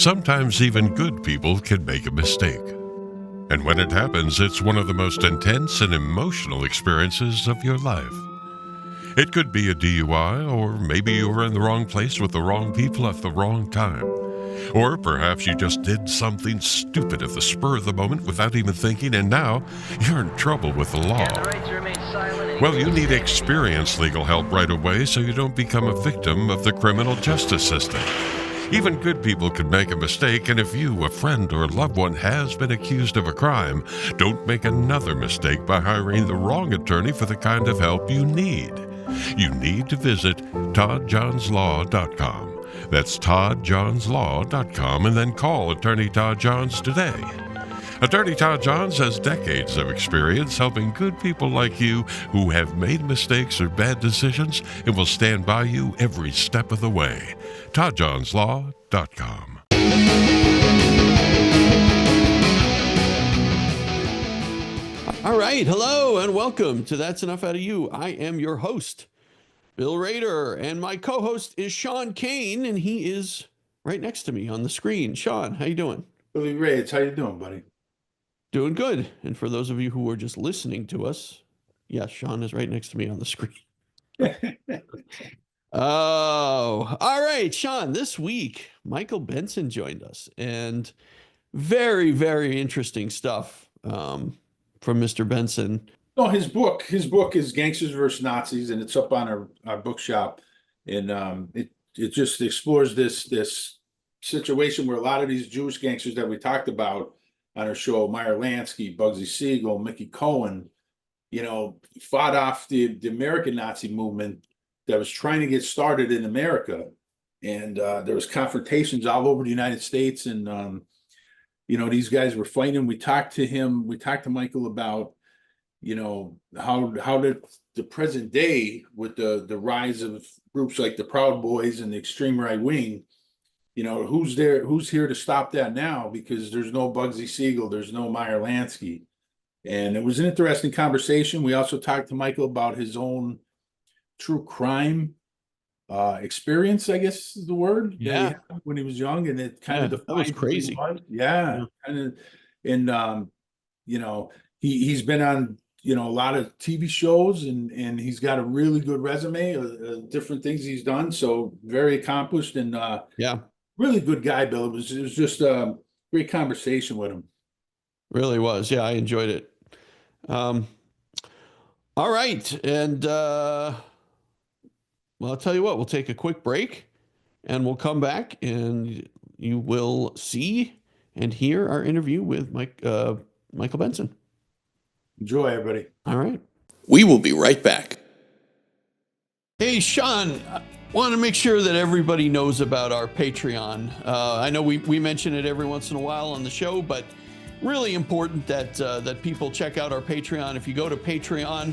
Sometimes even good people can make a mistake. And when it happens, it's one of the most intense and emotional experiences of your life. It could be a DUI, or maybe you were in the wrong place with the wrong people at the wrong time. Or perhaps you just did something stupid at the spur of the moment without even thinking, and now you're in trouble with the law. Well, you need experienced legal help right away so you don't become a victim of the criminal justice system. Even good people can make a mistake, and if you, a friend, or a loved one has been accused of a crime, don't make another mistake by hiring the wrong attorney for the kind of help you need. You need to visit toddjohnslaw.com. That's toddjohnslaw.com, and then call Attorney Todd Johns today. Attorney Todd Johns has decades of experience helping good people like you who have made mistakes or bad decisions and will stand by you every step of the way. toddjohnslaw.com. All right. Hello and welcome to That's Enough Out of You. I am your host, Bill Rader, and my co-host is Sean Kane, and he is right next to me on the screen. Sean, how you doing? Billy Reyes, how you doing, buddy? Doing good. And for those of you who are just listening to us, yes, Sean is right next to me on the screen. Oh, all right, Sean, this week, Michael Benson joined us, and very, very interesting stuff from Mr. Benson. No, his book is Gangsters versus Nazis, and it's up on our bookshop. And it just explores this situation where a lot of these Jewish gangsters that we talked about on our show, Meyer Lansky, Bugsy Siegel, Mickey Cohen, fought off the American Nazi movement that was trying to get started in America. And there was confrontations all over the United States. And, these guys were fighting. We talked to Michael about, how the present day with the rise of groups like the Proud Boys and the extreme right wing, who's here to stop that now? Because there's no Bugsy Siegel, there's no Meyer Lansky. And it was an interesting conversation. We also talked to Michael about his own true crime experience, I guess is the word. Yeah. When he was young, and it kind of that was crazy. Yeah. Kind of, and he's been on a lot of TV shows, and he's got a really good resume of different things he's done. So very accomplished, and really good guy, Bill. It was just a great conversation with him. Really was. Yeah, I enjoyed it. All right. And I'll tell you what, we'll take a quick break and we'll come back and you will see and hear our interview with Michael Benson. Enjoy, everybody. All right. We will be right back. Hey, Sean, I want to make sure that everybody knows about our Patreon. I know we mention it every once in a while on the show, but really important that people check out our Patreon. If you go to Patreon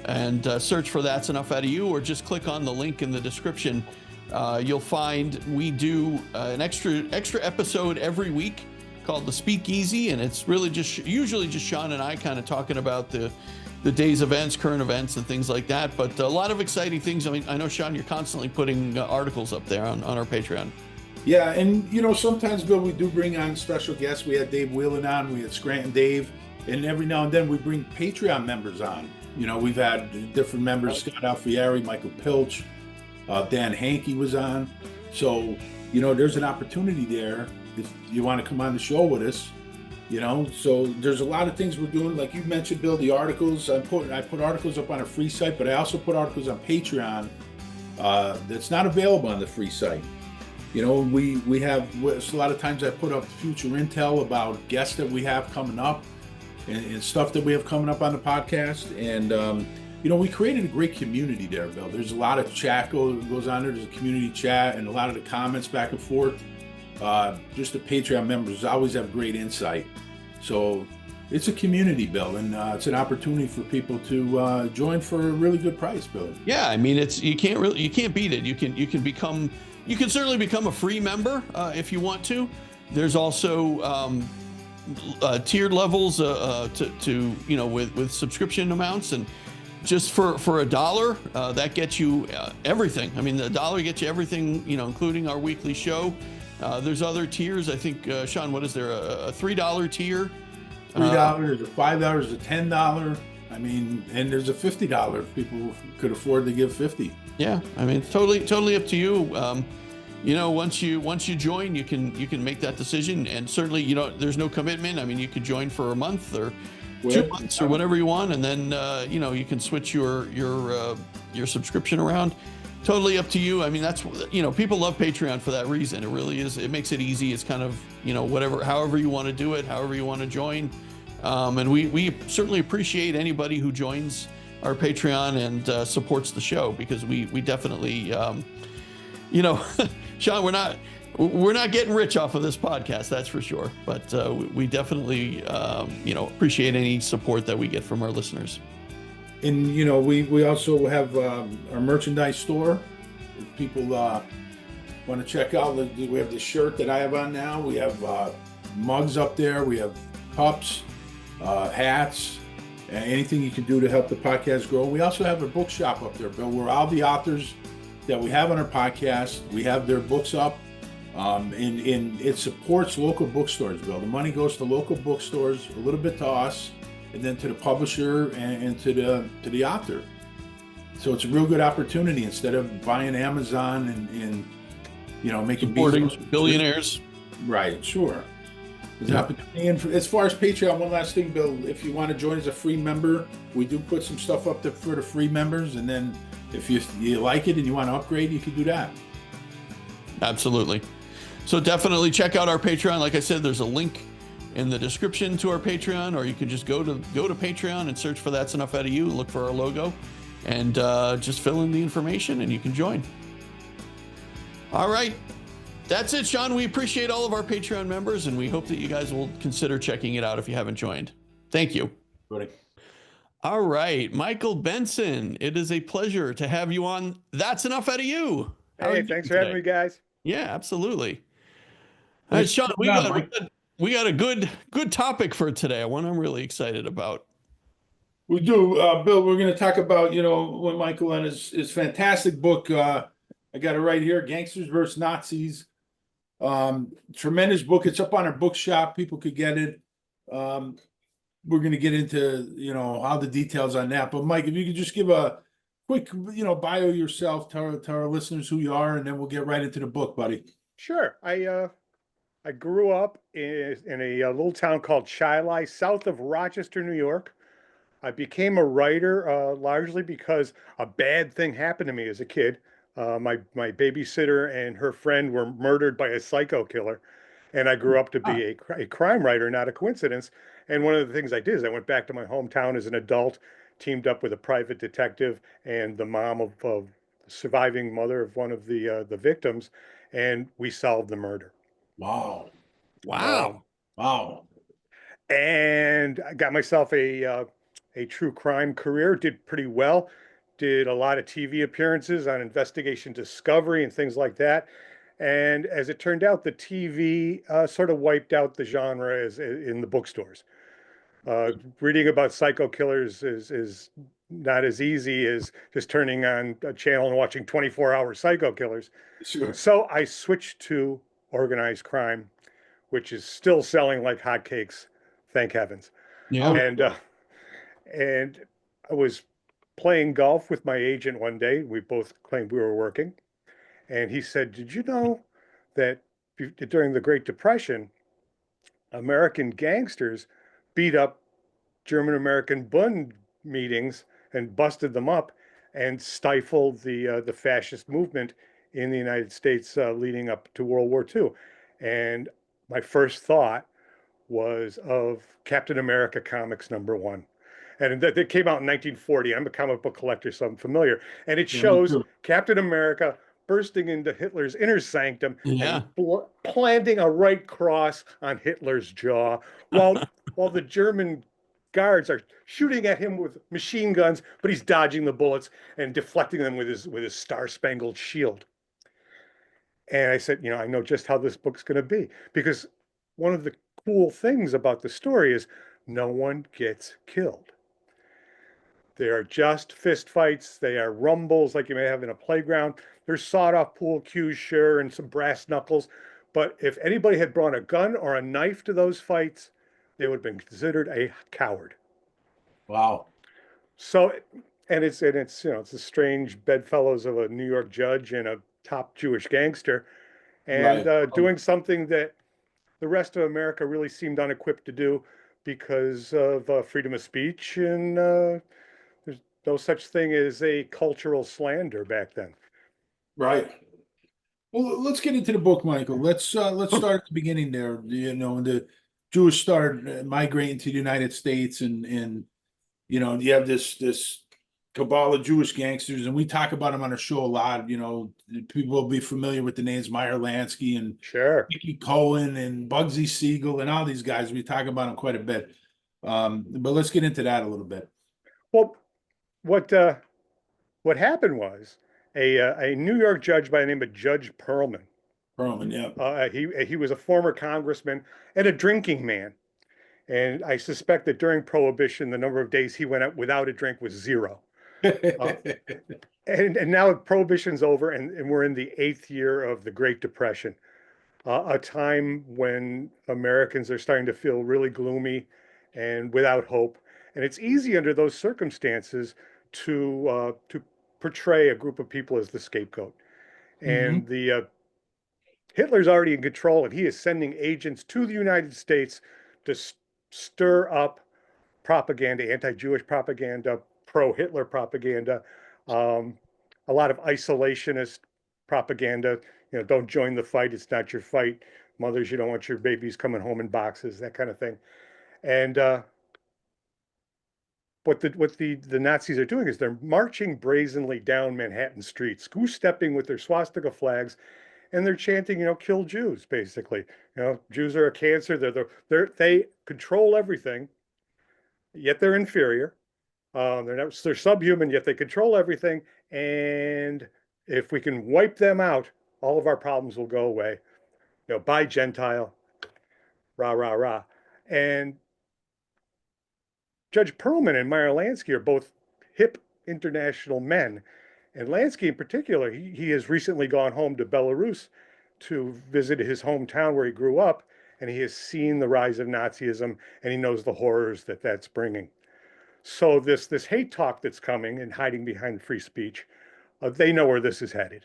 and search for That's Enough Out of You, or just click on the link in the description, you'll find we do an extra episode every week called The Speakeasy, and it's really usually just Sean and I kind of talking about the day's events, current events, and things like that. But a lot of exciting things. I mean, I know, Sean, you're constantly putting articles up there on our Patreon. Yeah, and sometimes, Bill, we do bring on special guests. We had Dave Whelan on, we had Scranton Dave, and every now and then we bring Patreon members on. We've had different members, Scott Alfieri, Michael Pilch, Dan Hankey was on. So, there's an opportunity there if you want to come on the show with us. So there's a lot of things we're doing. Like you mentioned, Bill, the articles. I put articles up on a free site, but I also put articles on Patreon that's not available on the free site. We have a lot of times I put up future intel about guests that we have coming up and stuff that we have coming up on the podcast. And, we created a great community there, Bill. There's a lot of chat goes on there. There's a community chat and a lot of the comments back and forth. Just the Patreon members always have great insight. So it's a community, Bill, and it's an opportunity for people to join for a really good price, Bill. Yeah, I mean, you can't beat it. You can certainly become a free member if you want to. There's also tiered levels with subscription amounts, and just for $1 that gets you everything. I mean, the $1 gets you everything, including our weekly show. There's other tiers. I think, Sean, what is there? A $3 tier? $3, a $5, a $10. I mean, and there's a $50 if people could afford to give 50. Yeah, I mean, it's totally up to you. Once you join, you can make that decision, and certainly, there's no commitment. I mean, you could join for a month or 2 months or whatever you want, and then you can switch your subscription around. Totally up to you. I mean, that's people love Patreon for that reason. It really is. It makes it easy. It's kind of however you want to do it, however you want to join, and we certainly appreciate anybody who joins our Patreon and supports the show, because we definitely Sean, we're not getting rich off of this podcast, that's for sure, but we definitely appreciate any support that we get from our listeners. And we also have our merchandise store. If people want to check out, we have the shirt that I have on now. We have mugs up there. We have cups, hats, anything you can do to help the podcast grow. We also have a bookshop up there, Bill, where all the authors that we have on our podcast, we have their books up, and it supports local bookstores, Bill. The money goes to local bookstores, a little bit to us, and then to the publisher and to the author. So it's a real good opportunity instead of buying Amazon and making supporting billionaires. Right, sure. There's an opportunity. And as far as Patreon, one last thing, Bill, if you want to join as a free member, we do put some stuff up there for the free members, and then if you like it and you want to upgrade, you can do that. Absolutely. So definitely check out our Patreon. Like I said, there's a link in the description to our Patreon, or you can just go to Patreon and search for That's Enough Out of You, look for our logo, and just fill in the information and you can join. All right. That's it, Sean. We appreciate all of our Patreon members, and we hope that you guys will consider checking it out if you haven't joined. Thank you. Buddy. All right, Michael Benson, it is a pleasure to have you on That's Enough Out of You. Hey, thanks for having me, guys. Yeah, absolutely. All right, Sean, we got a good topic for today, one I'm really excited about. We do, Bill. We're going to talk about when Michael and his fantastic book. I got it right here, Gangsters versus Nazis. Tremendous book. It's up on our bookshop. People could get it. We're going to get into all the details on that. But Mike, if you could just give a quick bio yourself, tell our listeners who you are, and then we'll get right into the book, buddy. Sure. I grew up in a little town called Shiloh, south of Rochester, New York. I became a writer largely because a bad thing happened to me as a kid. My babysitter and her friend were murdered by a psycho killer, and I grew up to be a crime writer, not a coincidence. And one of the things I did is I went back to my hometown as an adult, teamed up with a private detective and the mom of the surviving mother of one of the victims, and we solved the murder. Wow. And I got myself a true crime career, did pretty well, did a lot of TV appearances on Investigation Discovery and things like that. And as it turned out, the TV sort of wiped out the genre in the bookstores. Reading about psycho killers is not as easy as just turning on a channel and watching 24-hour psycho killers. Sure. So I switched to organized crime, which is still selling like hotcakes, thank heavens. Yeah. And I was playing golf with my agent one day. We both claimed we were working. And he said, "Did you know that during the Great Depression, American gangsters beat up German-American Bund meetings and busted them up and stifled the fascist movement in the United States leading up to World War II?" And my first thought was of Captain America Comics #1. And that came out in 1940. I'm a comic book collector, so I'm familiar. And it shows Captain America bursting into Hitler's inner sanctum and planting a right cross on Hitler's jaw while the German guards are shooting at him with machine guns, but he's dodging the bullets and deflecting them with his star-spangled shield. And I said, I know just how this book's going to be, because one of the cool things about the story is no one gets killed. They are just fist fights. They are rumbles like you may have in a playground. There's sawed-off pool cues, sure, and some brass knuckles, But if anybody had brought a gun or a knife to those fights, they would have been considered a coward. Wow. So, it's it's the strange bedfellows of a New York judge and a top Jewish gangster, and Right. doing something that the rest of America really seemed unequipped to do because of freedom of speech, and there's no such thing as a cultural slander back then. Right. Well, let's get into the book, Michael. Let's start at the beginning there. The Jewish started migrating to the United States, and you have this cabal of Jewish gangsters, and we talk about them on our show a lot. People will be familiar with the names Meyer Lansky and Sure. Mickey Cohen and Bugsy Siegel and all these guys. We talk about them quite a bit. But let's get into that a little bit. Well, what happened was a New York judge by the name of Judge Perlman. Perlman, yeah. He was a former congressman and a drinking man. And I suspect that during Prohibition, the number of days he went out without a drink was 0. And now Prohibition's over, and we're in the 8th year of the Great Depression, a time when Americans are starting to feel really gloomy and without hope. And it's easy under those circumstances to portray a group of people as the scapegoat. And the Hitler's already in control, and he is sending agents to the United States to stir up propaganda, anti-Jewish propaganda, pro-Hitler propaganda, a lot of isolationist propaganda. Don't join the fight. It's not your fight. Mothers, you don't want your babies coming home in boxes, that kind of thing. And what the Nazis are doing is they're marching brazenly down Manhattan streets, goose-stepping with their swastika flags, and they're chanting, kill Jews, basically. Jews are a cancer. They control everything, yet they're inferior. They're subhuman, yet they control everything. And if we can wipe them out, all of our problems will go away. Bye, Gentile, rah, rah, rah. And Judge Perlman and Meyer Lansky are both hip international men. And Lansky in particular, he has recently gone home to Belarus to visit his hometown where he grew up, and he has seen the rise of Nazism, and he knows the horrors that that's bringing. So this hate talk that's coming and hiding behind free speech, they know where this is headed.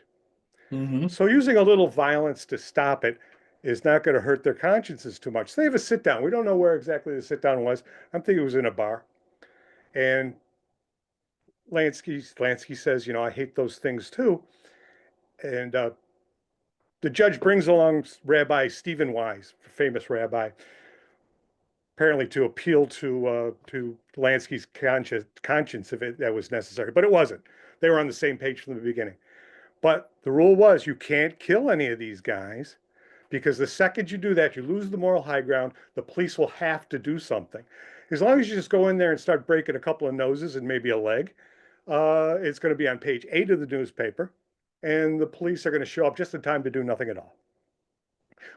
So using a little violence to stop it is not going to hurt their consciences too much. So they have a sit down. We don't know where exactly the sit down was. I'm thinking it was in a bar. And Lansky says, I hate those things too. And the judge brings along Rabbi Stephen Wise, famous rabbi, apparently to appeal to Lansky's conscience if that was necessary. But it wasn't. They were on the same page from the beginning. But the rule was you can't kill any of these guys, because the second you do that, you lose the moral high ground. The police will have to do something. As long as you just go in there and start breaking a couple of noses and maybe a leg, it's going to be on page 8 of the newspaper, and the police are going to show up just in time to do nothing at all,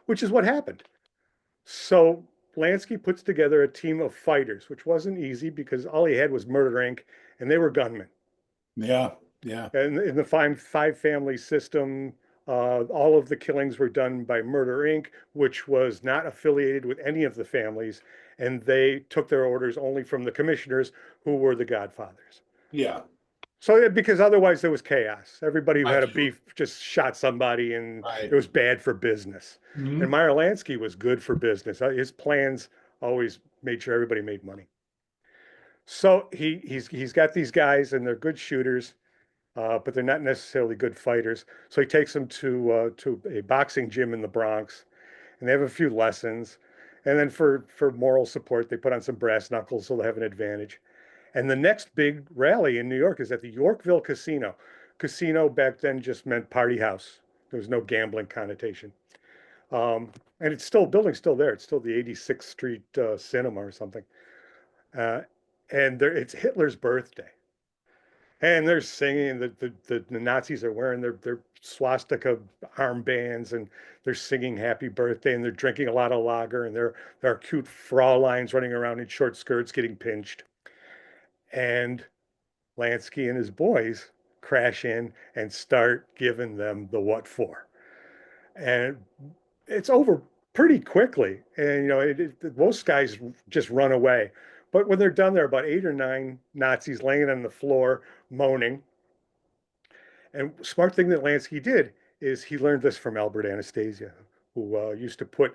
which is what happened. So Lansky puts together a team of fighters, which wasn't easy because all he had was Murder Inc., and they were gunmen. Yeah, yeah. And in the five family system, all of the killings were done by Murder Inc., which was not affiliated with any of the families, and they took their orders only from the commissioners, who were the godfathers. Yeah. So because otherwise there was chaos. Everybody who had a beef just shot somebody, and it was bad for business. And Meyer Lansky was good for business. His plans always made sure everybody made money. So he's got these guys, and they're good shooters, but they're not necessarily good fighters. So he takes them to a boxing gym in the Bronx, and they have a few lessons. And then for moral support, they put on some brass knuckles so they have an advantage. And the next big rally in New York is at the Yorkville Casino. Casino back then just meant party house. There was no gambling connotation. And building's still there. It's still the 86th Street Cinema or something. And it's Hitler's birthday. And they're singing, the Nazis are wearing their swastika armbands, and they're singing happy birthday, and they're drinking a lot of lager, and there are cute Frauleins running around in short skirts getting pinched. And Lansky and his boys crash in and start giving them the what for. And it's over pretty quickly. And, most guys just run away. But when they're done, there are about 8 or 9 Nazis laying on the floor, moaning. And smart thing that Lansky did is he learned this from Albert Anastasia, who used to put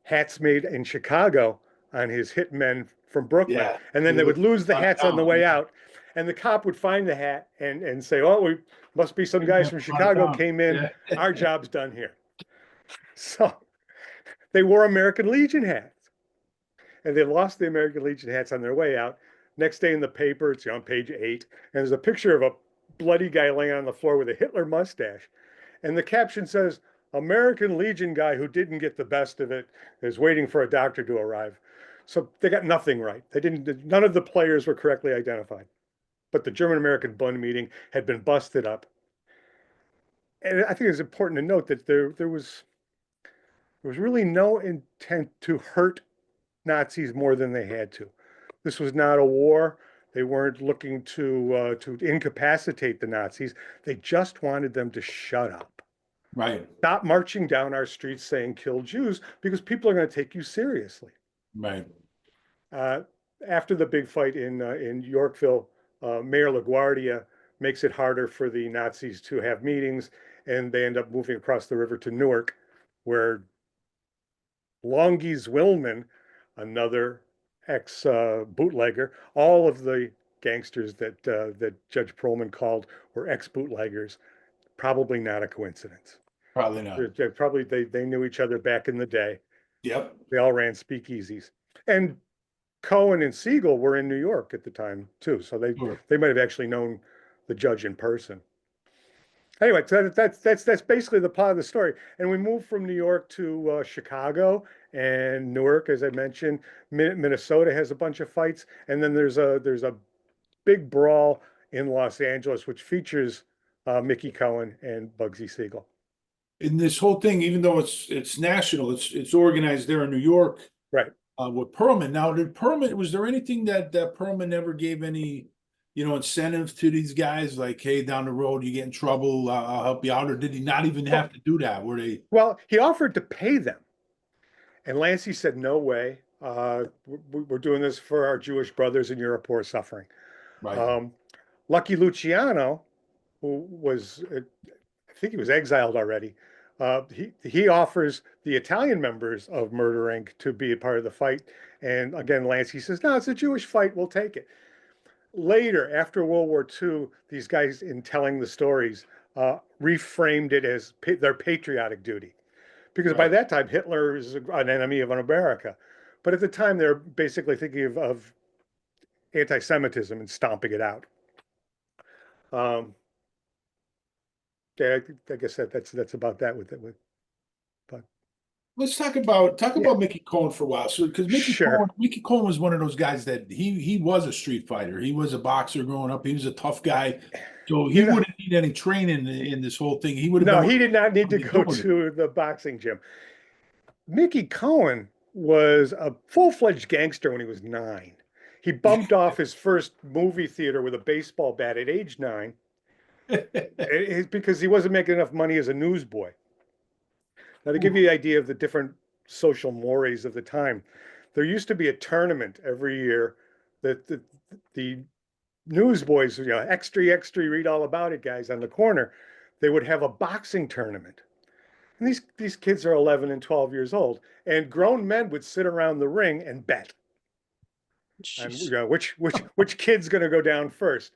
hats made in Chicago on his hitmen from Brooklyn. Yeah. And then they would lose the hats on the way out. And the cop would find the hat and say, oh, we must be some guys from Chicago came in. Yeah. Our job's done here. So they wore American Legion hats. And they lost the American Legion hats on their way out. Next day in the paper, it's on page 8. And there's a picture of a bloody guy laying on the floor with a Hitler mustache. And the caption says, American Legion guy who didn't get the best of it is waiting for a doctor to arrive. So they got nothing right. None of the players were correctly identified. But the German-American Bund meeting had been busted up. And I think it's important to note that there was really no intent to hurt Nazis more than they had to. This was not a war. They weren't looking to incapacitate the Nazis. They just wanted them to shut up. Right. Stop marching down our streets saying kill Jews, because people are going to take you seriously. Right. After the big fight in Yorkville, Mayor LaGuardia makes it harder for the Nazis to have meetings, and they end up moving across the river to Newark, where Longies Willman, another ex-bootlegger, all of the gangsters that Judge Perlman called were ex-bootleggers. Probably not a coincidence. Probably not. Probably they knew each other back in the day. Yep. They all ran speakeasies. And Cohen and Siegel were in New York at the time too, so they might have actually known the judge in person. Anyway, so that's basically the plot of the story. And we move from New York to Chicago and Newark, as I mentioned. Minnesota has a bunch of fights, and then there's a big brawl in Los Angeles, which features Mickey Cohen and Bugsy Siegel. In this whole thing, even though it's national, it's organized there in New York, right? With Perlman. Now, was there anything that Perlman never gave any, incentive to these guys? Like, hey, down the road, you get in trouble, I'll help you out, or did he not even have to do that? Were they? Well, he offered to pay them, and Lansky said, "No way. We're doing this for our Jewish brothers in Europe who are suffering." Right. Lucky Luciano, who was, I think he was exiled already. He offers the Italian members of Murder Inc. to be a part of the fight. And again, Lansky says, no, it's a Jewish fight. We'll take it. Later, after World War II, these guys, in telling the stories, reframed it as their patriotic duty. Because by that time, Hitler is an enemy of America. But at the time, they're basically thinking of anti-Semitism and stomping it out. Yeah, I guess that's about that with it. But let's talk about Mickey Cohen for a while. So, because Mickey Cohen was one of those guys that he was a street fighter. He was a boxer growing up. He was a tough guy. So he wouldn't need any training in this whole thing. He would have. No, he did not need to go to the boxing gym. Mickey Cohen was a full-fledged gangster when he was 9. He bumped off his first movie theater with a baseball bat at age 9. Because he wasn't making enough money as a newsboy. Now, to give you the idea of the different social mores of the time, there used to be a tournament every year that the newsboys, extra, read all about it guys on the corner, they would have a boxing tournament. And these kids are 11 and 12 years old, and grown men would sit around the ring and bet. Jeez. And which kid's going to go down first?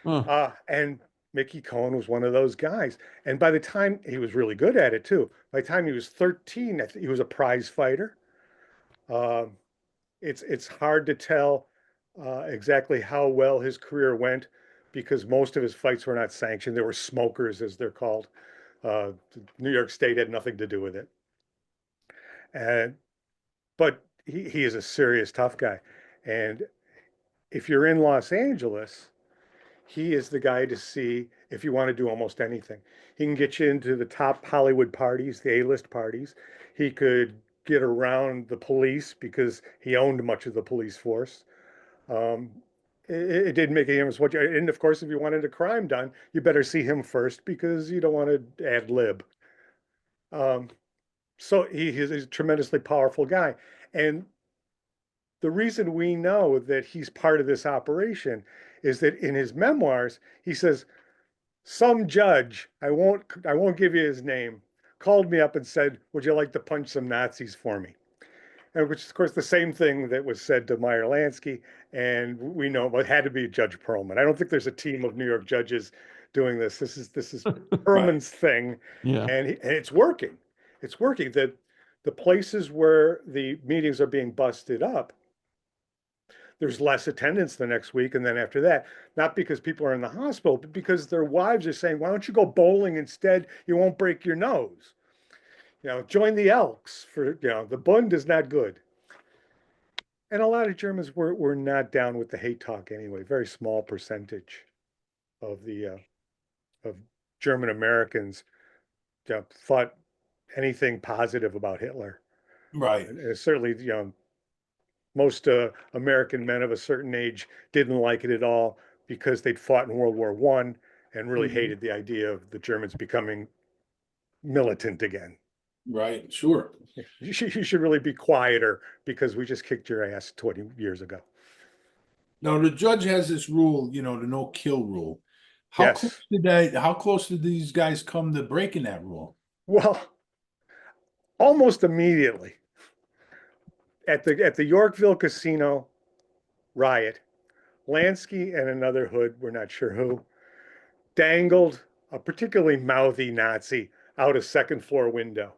And Mickey Cohen was one of those guys. And by the time he was really good at it too, by the time he was 13, I think he was a prize fighter. It's hard to tell exactly how well his career went, because most of his fights were not sanctioned. They were smokers, as they're called. New York State had nothing to do with it. But he is a serious tough guy. And if you're in Los Angeles, he is the guy to see if you want to do almost anything. He can get you into the top Hollywood parties, the A-list parties. He could get around the police because he owned much of the police force. It didn't make any difference what you, and of course, if you wanted a crime done, you better see him first because you don't want to ad lib. So he's a tremendously powerful guy. And the reason we know that he's part of this operation is that in his memoirs, he says, some judge, I won't give you his name, called me up and said, would you like to punch some Nazis for me? And which is, of course, the same thing that was said to Meyer Lansky. And we know it had to be Judge Perlman. I don't think there's a team of New York judges doing this. This is Right. Perlman's thing. Yeah. And it's working. It's working. That the places where the meetings are being busted up, there's less attendance the next week. And then after that, not because people are in the hospital, but because their wives are saying, why don't you go bowling instead? You won't break your nose. Join the Elks for, the Bund is not good. And a lot of Germans were not down with the hate talk anyway. Very small percentage of the of German Americans thought anything positive about Hitler. Right. And certainly, most American men of a certain age didn't like it at all because they'd fought in World War I and really hated the idea of the Germans becoming militant again. Right. Sure. You should really be quieter because we just kicked your ass 20 years ago. Now the judge has this rule, the no kill rule. Yes. How close did these guys come to breaking that rule? Well, almost immediately at the Yorkville casino riot, Lansky and another hood, we're not sure who, dangled a particularly mouthy Nazi out a second floor window,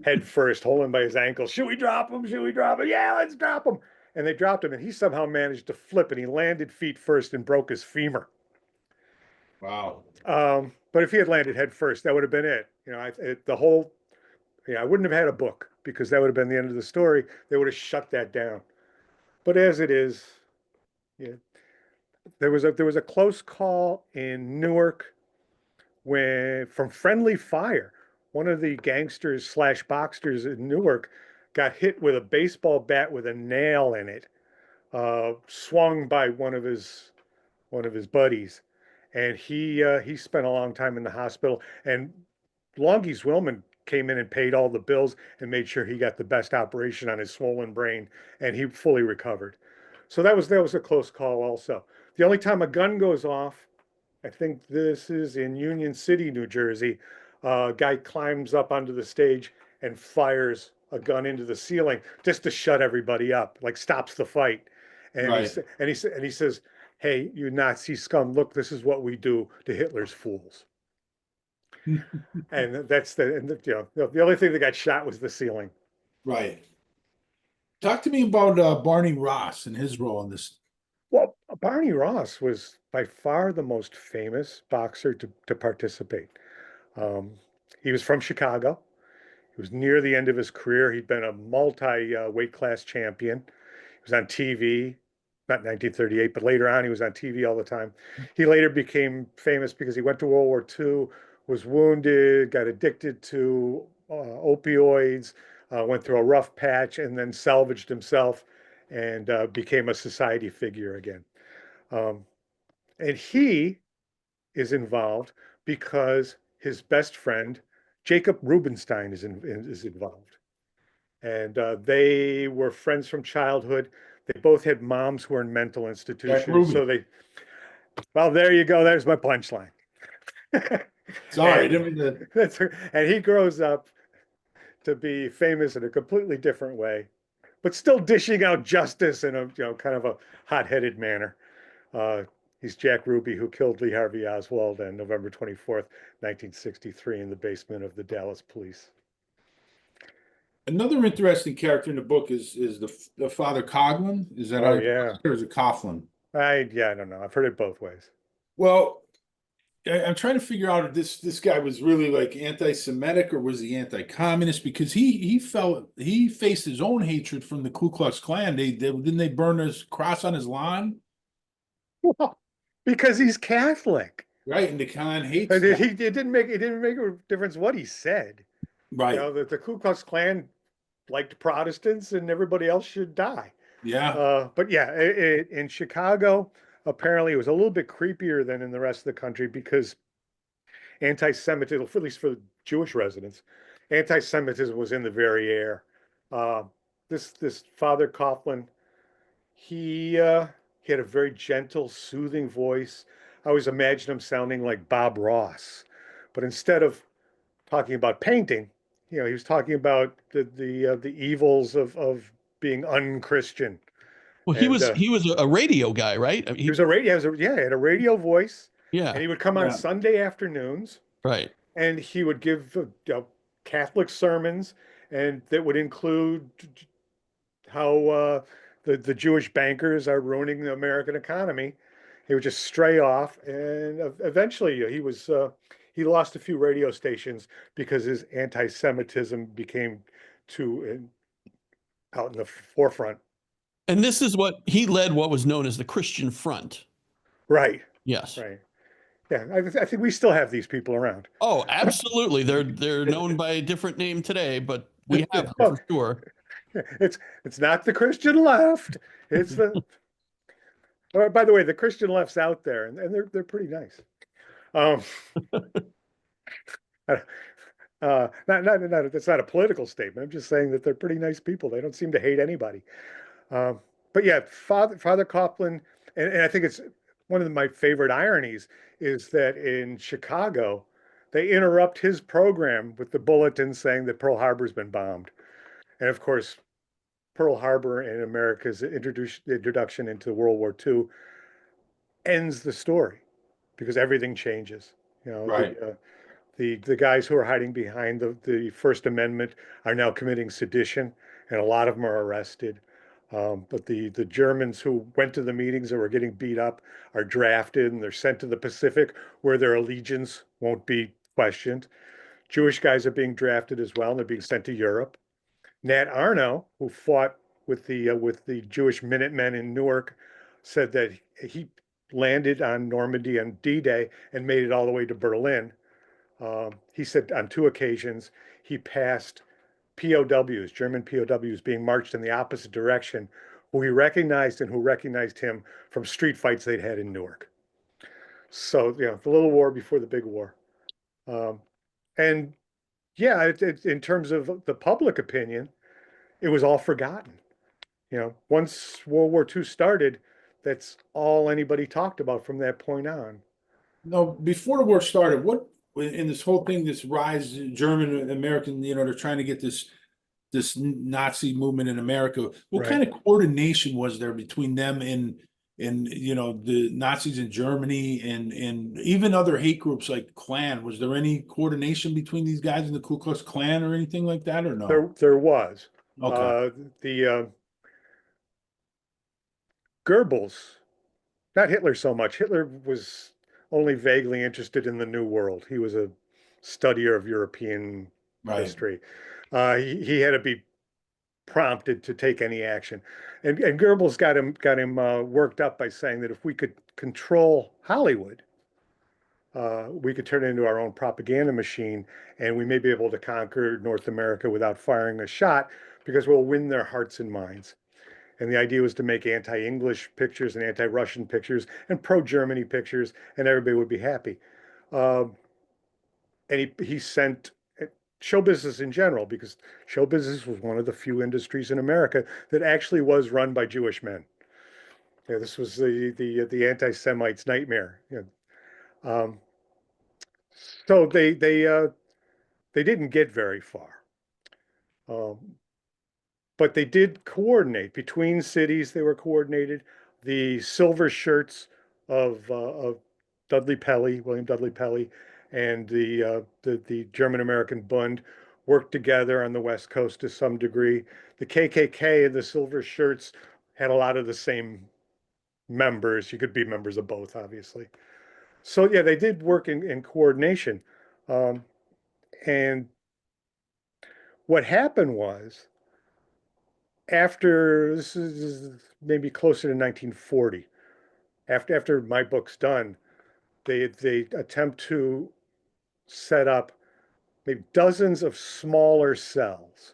head first, holding by his ankles. Should we drop him? Should we drop him? Yeah, let's drop him. And they dropped him, and he somehow managed to flip, and he landed feet first and broke his femur. Wow. But if he had landed head first, that would have been it. I wouldn't have had a book because that would have been the end of the story. They would have shut that down. But as it is, there was a close call in Newark from friendly fire. One of the gangsters / boxers in Newark got hit with a baseball bat with a nail in it, swung by one of his buddies, and he spent a long time in the hospital. And Longy's Willman came in and paid all the bills and made sure he got the best operation on his swollen brain, and he fully recovered. So that was a close call also. The only time a gun goes off, I think this is in Union City, New Jersey. A guy climbs up onto the stage and fires a gun into the ceiling just to shut everybody up, like stops the fight. And Right. he says, "Hey, you Nazi scum! Look, this is what we do to Hitler's fools." And the only thing that got shot was the ceiling. Right. Talk to me about Barney Ross and his role in this. Well, Barney Ross was by far the most famous boxer to participate. He was from Chicago. He was near the end of his career. He'd been a multi-weight class champion. He was on TV, not 1938, but later on he was on TV all the time. He later became famous because he went to World War II, was wounded, got addicted to opioids, went through a rough patch, and then salvaged himself and became a society figure again. And he is involved because his best friend, Jacob Rubenstein, is involved. And they were friends from childhood. They both had moms who were in mental institutions. So well, there you go. There's my punchline. Sorry, and he grows up to be famous in a completely different way, but still dishing out justice in a kind of a hot-headed manner. He's Jack Ruby, who killed Lee Harvey Oswald on November 24th, 1963, in the basement of the Dallas police. Another interesting character in the book is the Father Coughlin. Is that or is it Coughlin? I don't know. I've heard it both ways. Well, I'm trying to figure out if this guy was really like anti-Semitic or was he anti-communist, because he faced his own hatred from the Ku Klux Klan. Didn't they burn his cross on his lawn? Well, because he's Catholic, right? And the Klan hates. It didn't make a difference what he said. Right. The Ku Klux Klan liked Protestants, and everybody else should die. Yeah. But yeah, in Chicago, apparently it was a little bit creepier than in the rest of the country because anti-Semitism, at least for the Jewish residents, anti-Semitism was in the very air. Uh, this Father Coughlin, he had a very gentle, soothing voice. I always imagined him sounding like Bob Ross, but instead of talking about painting, he was talking about the evils of being unchristian. Well, he And was he was a radio guy, right? I mean, he was a radio, he had a radio voice, and yeah, he would come on Yeah. Sunday afternoons, right. and he would give Catholic sermons, and that would include how the Jewish bankers are ruining the American economy. He would just stray off, and eventually he lost a few radio stations because his anti-Semitism became too out in the forefront. And this is what he led, what was known as the Christian Front. Right, Yes. right. Yeah, I think we still have these people around. Oh, absolutely. They're known by a different name today, but we have them Well, for sure. it's not the Christian left. It's the oh, by the way, the Christian left's out there, and they're pretty nice. Um, that's not a political statement. I'm just saying that they're pretty nice people. They don't seem to hate anybody. Um, but yeah, Father Coughlin, and I think it's one of my favorite ironies is that in Chicago, they interrupt his program with the bulletin saying that Pearl Harbor's been bombed. And of course, Pearl Harbor and America's introduction into World War II ends the story because everything changes. Right. The guys who are hiding behind the First Amendment are now committing sedition, and a lot of them are arrested. But the Germans who went to the meetings that were getting beat up are drafted and they're sent to the Pacific where their allegiance won't be questioned. Jewish guys are being drafted as well, and they're being sent to Europe. Nat Arno, who fought with the Jewish Minutemen in Newark, said that he landed on Normandy on D-Day and made it all the way to Berlin. He said on 2 occasions he passed POWs, German POWs, being marched in the opposite direction, who he recognized and who recognized him from street fights they'd had in Newark. So, the little war before the big war. And yeah, in terms of the public opinion, it was all forgotten. Once World War II started, that's all anybody talked about from that point on. No, before the war started, what in this whole thing, this rise, German American, they're trying to get this Nazi movement in America. What Right. kind of coordination was there between them and the Nazis in Germany and even other hate groups like Klan? Was there any coordination between these guys in the Ku Klux Klan or anything like that, or no? There was. Okay. The Goebbels, not Hitler so much. Hitler was only vaguely interested in the New World. He was a studier of European Right. history. He had to be prompted to take any action, and Goebbels got him worked up by saying that if we could control Hollywood, we could turn it into our own propaganda machine, and we may be able to conquer North America without firing a shot because we'll win their hearts and minds. And the idea was to make anti-English pictures and anti-Russian pictures and pro-Germany pictures, and everybody would be happy. And he sent show business in general, because show business was one of the few industries in America that actually was run by Jewish men. This was the anti-Semites' nightmare. So they didn't get very far. But they did coordinate between cities. They were coordinated. The silver shirts of William Dudley Pelley, and the German American Bund worked together on the West Coast to some degree. The KKK and the silver shirts had a lot of the same members. You could be members of both, obviously. So yeah, they did work in coordination. And what happened was, after this is maybe closer to 1940, after my book's done, they attempt to set up maybe dozens of smaller cells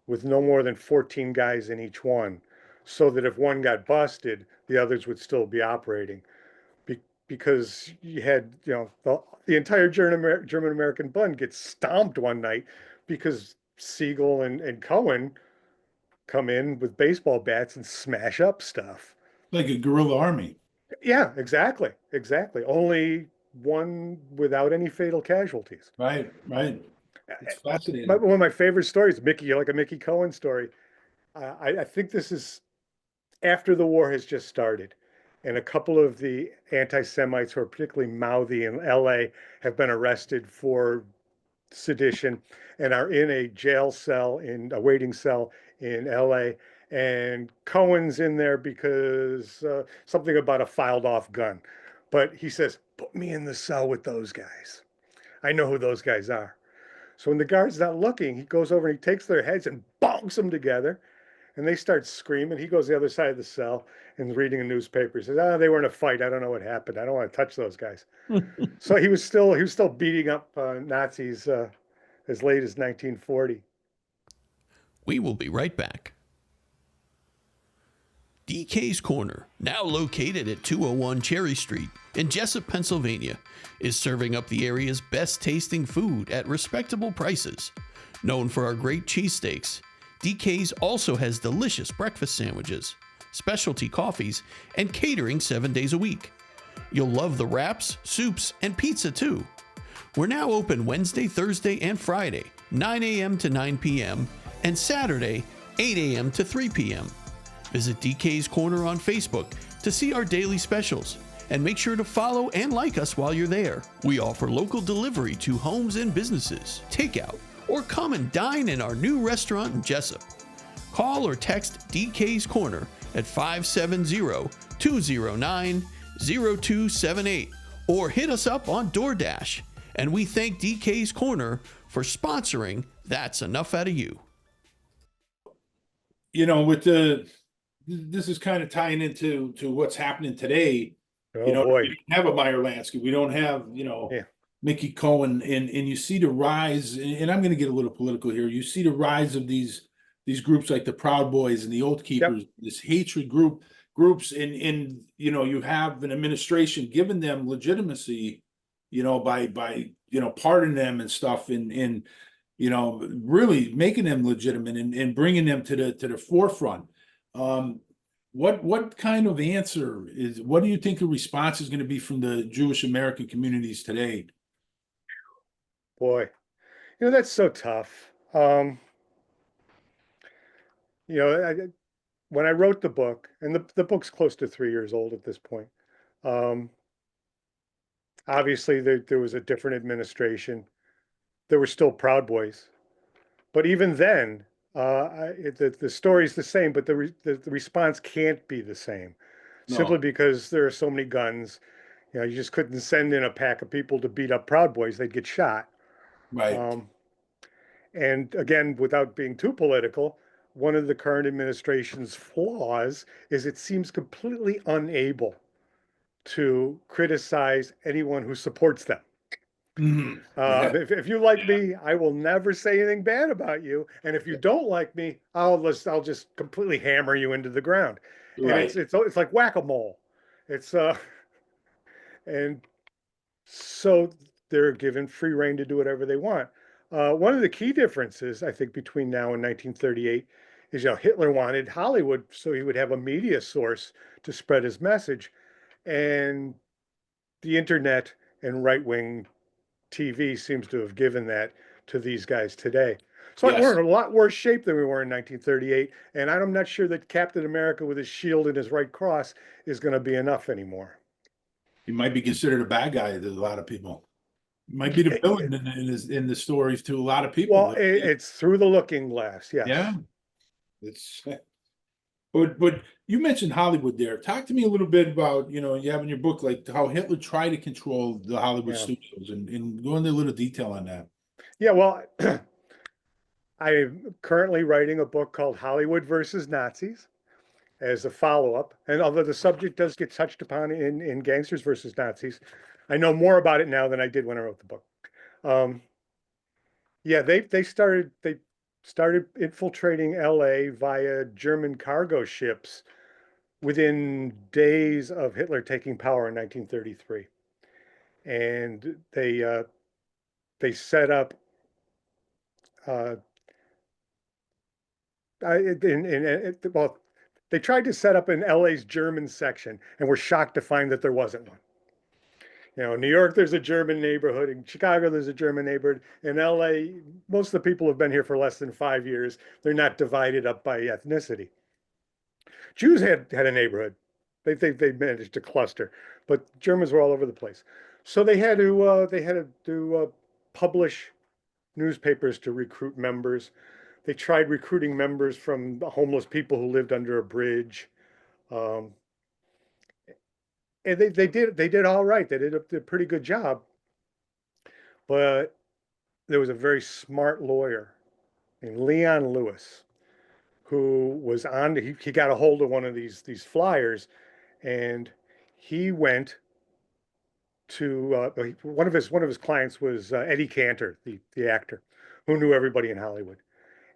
with no more than 14 guys in each one, so that if one got busted, the others would still be operating. Because you had, the entire German American Bund gets stomped one night because Siegel and Cohen come in with baseball bats and smash up stuff. Like a guerrilla army. Yeah, exactly. Exactly. Only one without any fatal casualties. Right, right. It's One fascinating. of my favorite stories, Mickey, like a Mickey Cohen story. I think this is after the war has just started. And a couple of the anti-Semites who are particularly mouthy in LA have been arrested for sedition and are in a jail cell, in a waiting cell in LA. And Cohen's in there because something about a filed off gun. But he says, put me in the cell with those guys. I know who those guys are. So when the guard's not looking, he goes over and he takes their heads and bonks them together. And they start screaming. He goes to the other side of the cell and reading a newspaper. He says, "Oh, they were in a fight. I don't know what happened. I don't want to touch those guys." So he was still beating up Nazis as late as 1940. We will be right back. DK's Corner, now located at 201 Cherry Street in Jessup, Pennsylvania, is serving up the area's best tasting food at respectable prices. Known for our great cheesesteaks, DK's also has delicious breakfast sandwiches, specialty coffees, and catering 7 days a week. You'll love the wraps, soups, and pizza too. We're now open Wednesday, Thursday, and Friday, 9 a.m. to 9 p.m., and Saturday, 8 a.m. to 3 p.m. Visit DK's Corner on Facebook to see our daily specials, and make sure to follow and like us while you're there. We offer local delivery to homes and businesses, takeout, or come and dine in our new restaurant in Jessup. Call or text DK's Corner at 570-209-0278 or hit us up on DoorDash. And we thank DK's Corner for sponsoring That's Enough Out of You. You know, this is kind of tying into what's happening today. Oh boy. We don't have a Meyer Lansky. We don't have, Yeah. Mickey Cohen, and you see the rise, and I'm going to get a little political here. You see the rise of these groups like the Proud Boys and the Oath Keepers, this hatred groups, and you have an administration giving them legitimacy, by pardoning them and stuff, and really making them legitimate and bringing them to the forefront. What kind of answer what do you think the response is going to be from the Jewish American communities today? Boy, that's so tough. When I wrote the book, and the book's close to 3 years old at this point, obviously there was a different administration. There were still Proud Boys, but even then, the story's the same, but the response can't be the same, simply because there are so many guns. You just couldn't send in a pack of people to beat up Proud Boys; they'd get shot. Right. And again, without being too political, one of the current administration's flaws is it seems completely unable to criticize anyone who supports them. Mhm. Yeah. If you like me, I will never say anything bad about you. And if you don't like me, I'll just completely hammer you into the ground. Right. And it's like whack-a-mole. And so they're given free rein to do whatever they want. One of the key differences, I think, between now and 1938 is, Hitler wanted Hollywood so he would have a media source to spread his message. And the internet and right-wing TV seems to have given that to these guys today. So Yes. we're in a lot worse shape than we were in 1938. And I'm not sure that Captain America with his shield and his right cross is going to be enough anymore. He might be considered a bad guy to a lot of people. He might be the villain in the stories to a lot of people. Well, it's through the looking glass, yes. Yeah. It's but you mentioned Hollywood there. Talk to me a little bit about, you have in your book, like how Hitler tried to control the Hollywood studios, and go into a little detail on that. Yeah, well, I'm currently writing a book called Hollywood versus Nazis as a follow-up. And although the subject does get touched upon in Gangsters versus Nazis, I know more about it now than I did when I wrote the book. They started infiltrating LA via German cargo ships within days of Hitler taking power in 1933. And they set up uh, well, they tried to set up an LA's German section and were shocked to find that there wasn't one. In New York, there's a German neighborhood. In Chicago, there's a German neighborhood. In LA, most of the people have been here for less than 5 years. They're not divided up by ethnicity. Jews had a neighborhood. They managed to cluster, but Germans were all over the place. So they had to publish newspapers to recruit members. They tried recruiting members from the homeless people who lived under a bridge. Um, and they did all right. They did a pretty good job. But there was a very smart lawyer named Leon Lewis who was he got a hold of one of these flyers, and he went to one of his clients was Eddie Cantor, the actor, who knew everybody in Hollywood.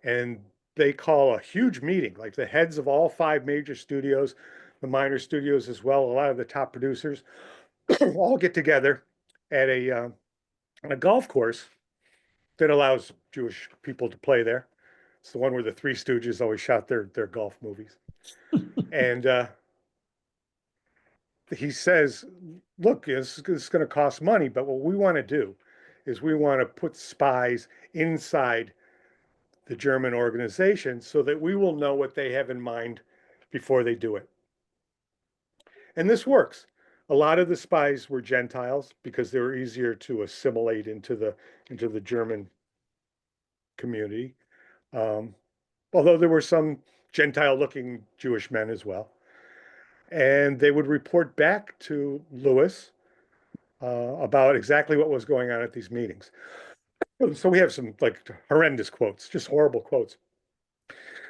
And they call a huge meeting, like the heads of all 5 major studios, the minor studios as well, a lot of the top producers, all get together at a golf course that allows Jewish people to play there. It's the one where the Three Stooges always shot their golf movies. And he says, look, this is going to cost money, but what we want to do is we want to put spies inside the German organization so that we will know what they have in mind before they do it. And this works. A lot of the spies were Gentiles because they were easier to assimilate into the German community. Although there were some Gentile-looking Jewish men as well. And they would report back to Lewis about exactly what was going on at these meetings. So we have some like horrendous quotes, just horrible quotes.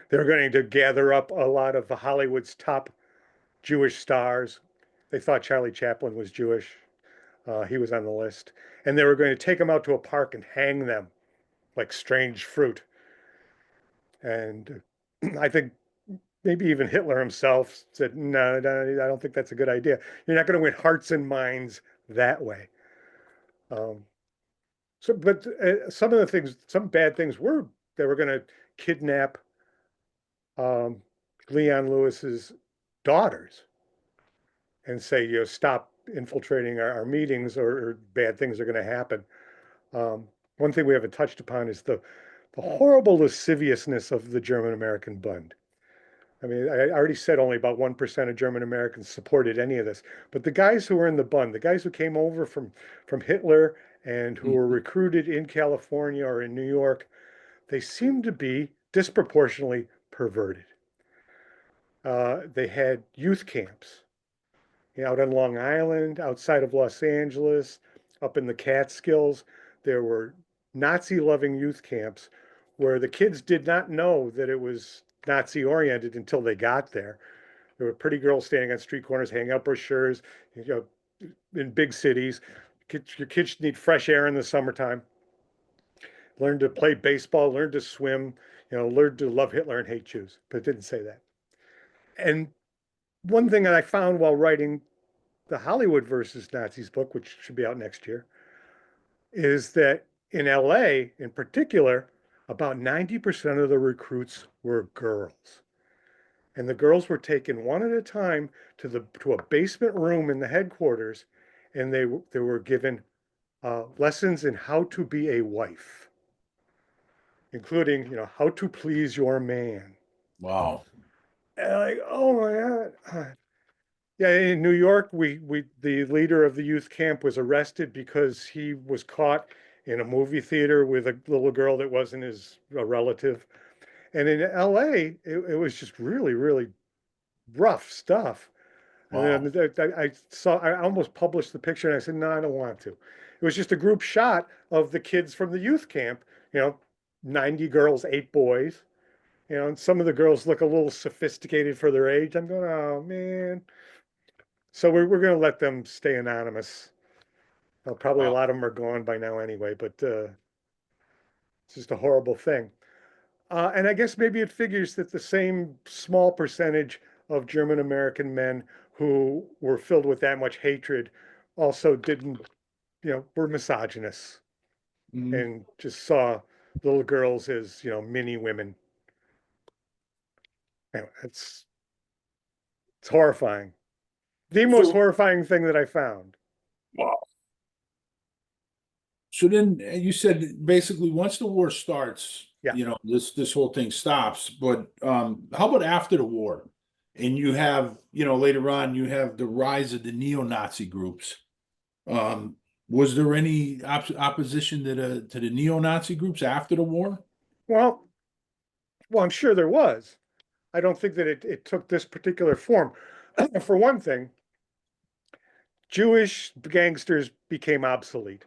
They're going to gather up a lot of Hollywood's top Jewish stars. They thought Charlie Chaplin was Jewish. He was on the list. And they were going to take them out to a park and hang them like strange fruit. And I think maybe even Hitler himself said, no, I don't think that's a good idea. You're not going to win hearts and minds that way. But some of the things, some bad things were they were going to kidnap Leon Lewis's daughters and say, stop infiltrating our meetings or bad things are going to happen. One thing we haven't touched upon is the horrible lasciviousness of the German-American Bund. I mean, I already said only about 1% of German Americans supported any of this, but the guys who were in the Bund, the guys who came over from Hitler and who were recruited in California or in New York, they seemed to be disproportionately perverted. They had youth camps out on Long Island, outside of Los Angeles, up in the Catskills. There were Nazi-loving youth camps where the kids did not know that it was Nazi-oriented until they got there. There were pretty girls standing on street corners, hanging out brochures, in big cities. Your kids need fresh air in the summertime. Learn to play baseball, learn to swim, learn to love Hitler and hate Jews. But it didn't say that. And one thing that I found while writing the Hollywood versus Nazis book, which should be out next year, is that in LA in particular, about 90% of the recruits were girls. And the girls were taken one at a time to a basement room in the headquarters, and they were given lessons in how to be a wife, including how to please your man. Wow. And like, oh my God. Yeah, in New York, the leader of the youth camp was arrested because he was caught in a movie theater with a little girl that wasn't a relative. And in LA, it was just really, really rough stuff. Wow. And I almost published the picture and I said, no, I don't want to. It was just a group shot of the kids from the youth camp, 90 girls, 8 boys, and some of the girls look a little sophisticated for their age. I'm going, oh man. So we're going to let them stay anonymous. Probably a lot of them are gone by now anyway, but it's just a horrible thing. And I guess maybe it figures that the same small percentage of German American men who were filled with that much hatred also were misogynists and just saw little girls as, mini women. Anyway, it's horrifying. The most So, horrifying thing that I found. wow. So then you said basically once the war starts, Yeah. this whole thing stops. But how about after the war? And you have, later on, you have the rise of the neo-Nazi groups. Um, was there any opposition to the neo-Nazi groups after the war? Well, I'm sure there was. I don't think that it took this particular form. For one thing, Jewish gangsters became obsolete.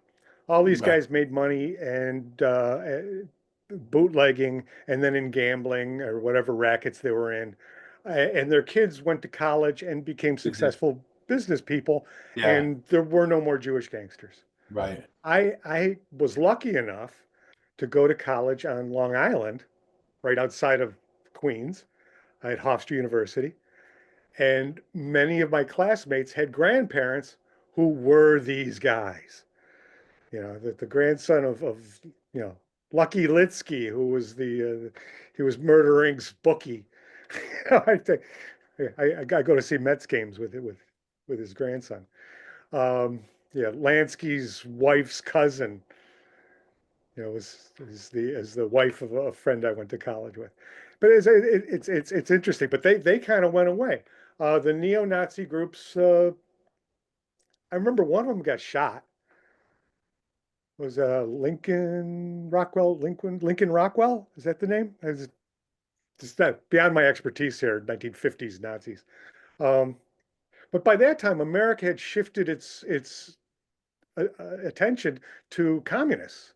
All these Right. guys made money and bootlegging and then in gambling or whatever rackets they were in. And their kids went to college and became Mhm. successful business people, Yeah. and there were no more Jewish gangsters. Right. I was lucky enough to go to college on Long Island, right outside of Queens, at Hofstra University. And many of my classmates had grandparents who were these guys. The grandson of Lucky Litsky, who was he was Murder Inc.'s bookie. I think I go to see Mets games with his grandson. Um, yeah, Lansky's wife's cousin, is the wife of a friend I went to college with. But it's interesting. But they kind of went away. The neo-Nazi groups. I remember one of them got shot. Was Lincoln Rockwell? Is that the name? It's not beyond my expertise here. 1950s Nazis. Um, but by that time, America had shifted its attention to communists.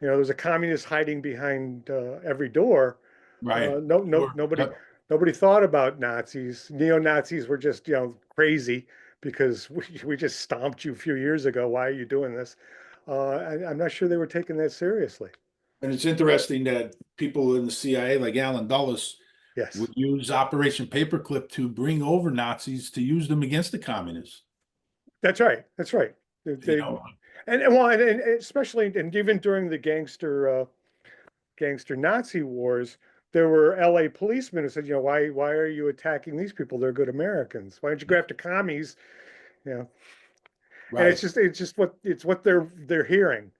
There's a communist hiding behind every door. Right. No, no, Sure. Yep. nobody thought about Nazis. Neo-Nazis were just, crazy because we just stomped you a few years ago. Why are you doing this? I'm not sure they were taking that seriously. And it's interesting that people in the CIA, like Alan Dulles, Yes, would use Operation Paperclip to bring over Nazis to use them against the communists. that's right. That's right. You They know, and especially and even during the gangster Nazi wars, there were LA policemen who said, why are you attacking these people? They're good Americans. Why don't you go after commies? You know, and right. it's what they're hearing.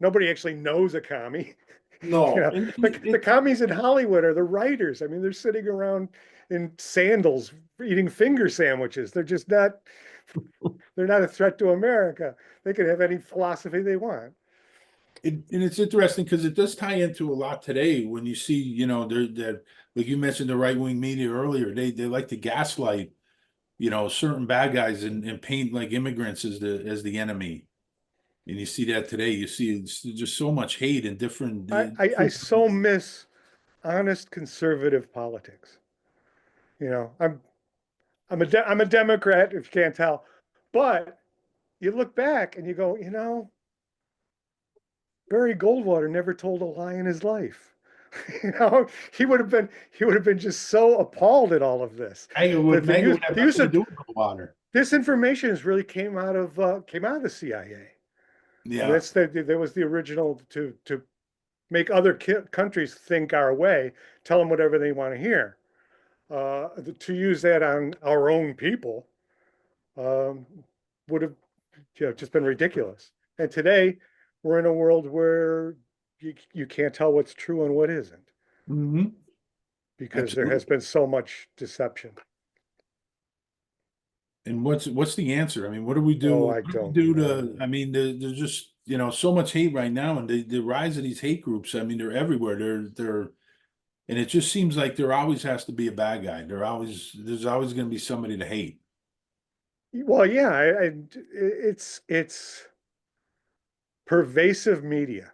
Nobody actually knows a commie. You No, know, the commies in Hollywood are the writers. I mean, they're sitting around in sandals eating finger sandwiches. They're not a threat to America. They can have any philosophy they want. and it's interesting because it does tie into a lot today when you see, they're like you mentioned the right-wing media earlier, they like to gaslight, certain bad guys and paint like immigrants as the enemy. And you see that today. You see it's just so much hate and I so miss honest conservative politics. You know, I'm a Democrat, if you can't tell, but you look back and you go, Barry Goldwater never told a lie in his life. He would have been just so appalled at all of this. Mega would have The use nothing to of do with the water. this information has really came out of the CIA. I mean, Yeah. there was the original to make other countries think our way, tell them whatever they want to hear. To use that on our own people um, would have just been ridiculous. And today we're in a world where you can't tell what's true and what isn't Hmm. because there has Absolutely. been so much deception. And what's the answer? I mean, what do we do? Oh, What I do we don't do know. to? I mean, there's just so much hate right now, and the rise of these hate groups. I mean, they're everywhere. And it just seems like there always has to be a bad guy. There's always going to be somebody to hate. Well, yeah, it's pervasive media.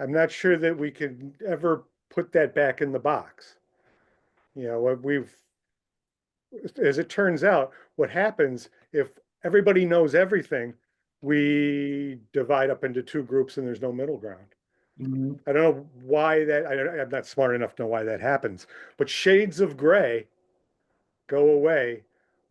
I'm not sure that we can ever put that back in the box. What as it turns out, what happens if everybody knows everything, we divide up into two groups and there's no middle ground. Mhm. I don't know why I'm not smart enough to know why that happens, but shades of gray go away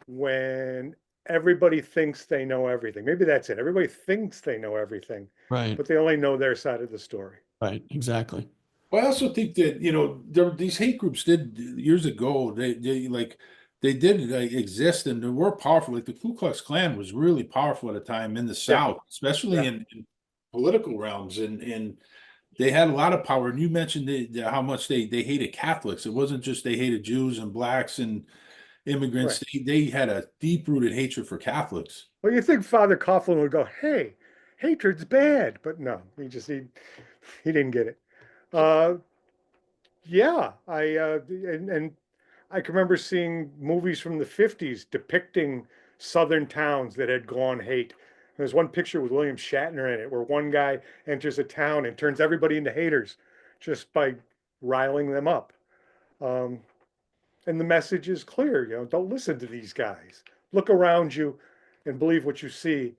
when everybody thinks they know everything. Maybe that's it. Everybody thinks they know everything, Right. but they only know their side of the story. Right. Exactly. Well, I also think that, these hate groups did years ago. They did exist, and they were powerful. Like the Ku Klux Klan was really powerful at a time in the Yeah, South, especially yeah, in political realms, and they had a lot of power. And you mentioned how much they hated Catholics. It wasn't just they hated Jews and blacks and right. immigrants. They had a deep-rooted hatred for Catholics. Well, you think Father Coughlin would go, "Hey, hatred's bad," but no, he didn't get it. Uh, yeah, and I can remember seeing movies from the 50s depicting southern towns that had gone hate. There's one picture with William Shatner in it where one guy enters a town and turns everybody into haters just by riling them up. Um, and the message is clear, don't listen to these guys. Look around you and believe what you see,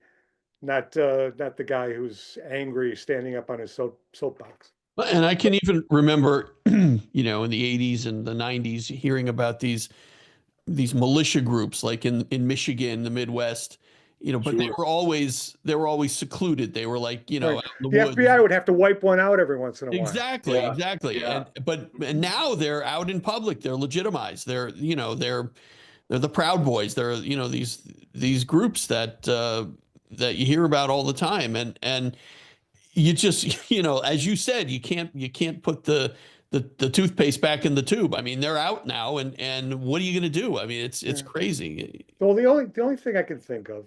not the guy who's angry standing up on his soapbox. And I can even remember, in the 80s and the 90s, hearing about these militia groups like in Michigan, the Midwest, but Sure. they were always secluded. They were like, Right. out in the The woods. FBI would have to wipe one out every once in a while. Exactly, Yeah. exactly. Yeah. And now they're out in public. They're legitimized. They're the Proud Boys. They're, these groups that you hear about all the time. And you just, as you said, you can't put the toothpaste back in the tube. I mean, they're out now, and what are you going to do? I mean, it's Yeah. crazy. Well, the only thing I can think of